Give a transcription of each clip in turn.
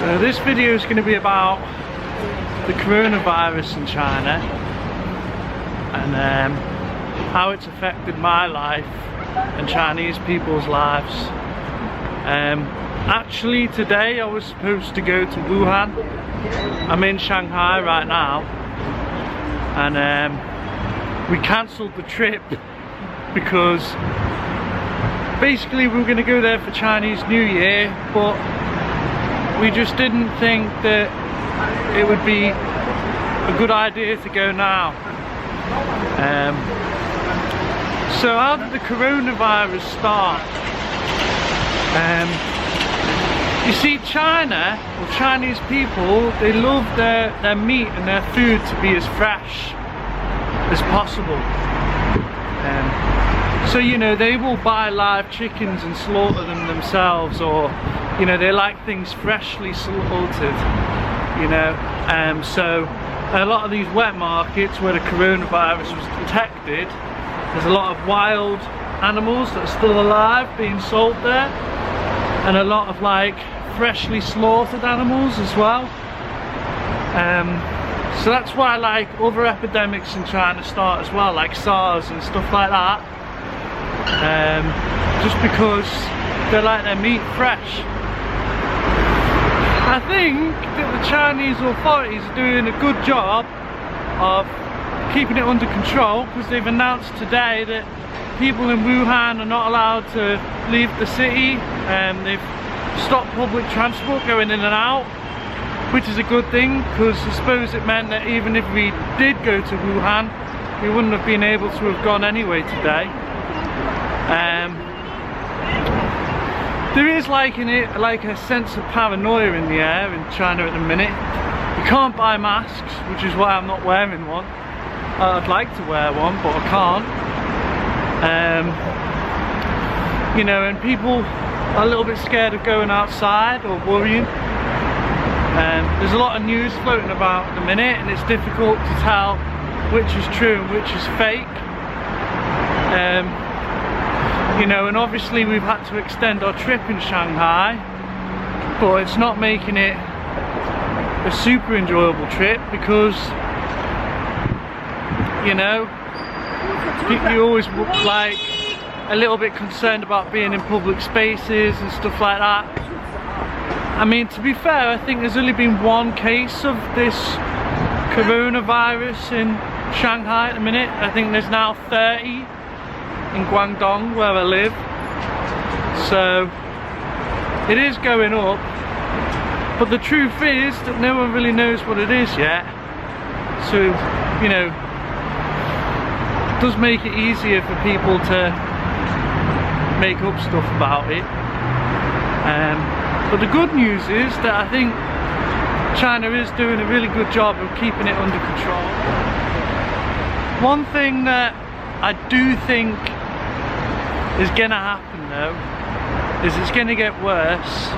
So this video is going to be about the coronavirus in China and how it's affected my life and Chinese people's lives. Actually today I was supposed to go to Wuhan. I'm in Shanghai right now and we cancelled the trip because basically we were going to go there for Chinese New Year, but we just didn't think that it would be a good idea to go now. So how did the coronavirus start? You see, China, or Chinese people, they love their meat and their food to be as fresh as possible. So, you know, they will buy live chickens and slaughter them themselves, or, you know, they like things freshly slaughtered, you know. So a lot of these wet markets where the coronavirus was detected, there's a lot of wild animals that are still alive being sold there, and a lot of like freshly slaughtered animals as well. So that's why like other epidemics in China start as well, like SARS and stuff like that, just because they like their meat fresh. I think that the Chinese authorities are doing a good job of keeping it under control, because they've announced today that people in Wuhan are not allowed to leave the city, and they've stopped public transport going in and out, which is a good thing, because I suppose it meant that even if we did go to Wuhan, we wouldn't have been able to have gone anyway today. There is like a sense of paranoia in the air in China at the minute. You can't buy masks, which is why I'm not wearing one. I'd like to wear one, but I can't. You know, and people are a little bit scared of going outside or worrying. There's a lot of news floating about at the minute, and it's difficult to tell which is true and which is fake. You know, and obviously we've had to extend our trip in Shanghai, but it's not making it a super enjoyable trip, because, you know, you always like a little bit concerned about being in public spaces and stuff like that. I mean, to be fair, I think there's only been one case of this coronavirus in Shanghai at the minute. I think there's now 30 in Guangdong, where I live. So it is going up, but the truth is that no one really knows what it is yet. So, you know, it does make it easier for people to make up stuff about it. But the good news is that I think China is doing a really good job of keeping it under control. One thing that I do think is gonna happen though is it's gonna get worse,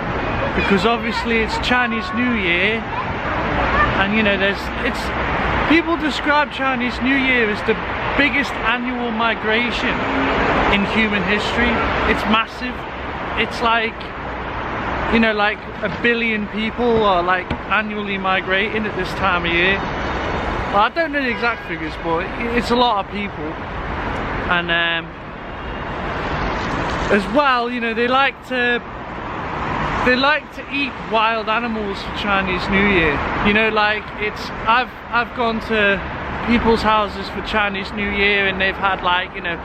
because obviously it's Chinese New Year, and you know, people describe Chinese New Year as the biggest annual migration in human history. It's massive. It's like, you know, like 1 billion people are like annually migrating at this time of year. Well, I don't know the exact figures, but it's a lot of people. And as well, you know, they like to eat wild animals for Chinese New Year. You know, like I've gone to people's houses for Chinese New Year, and they've had like, you know,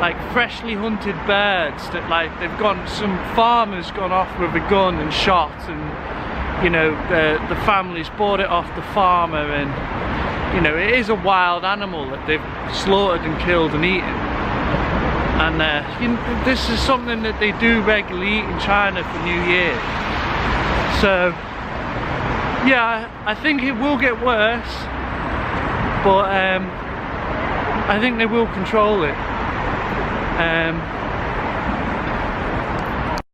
like freshly hunted birds that like some farmers gone off with a gun and shot, and you know, the family's bought it off the farmer, and you know, it is a wild animal that they've slaughtered and killed and eaten. And you know, this is something that they do regularly eat in China for New Year. So yeah, I think it will get worse, but I think they will control it.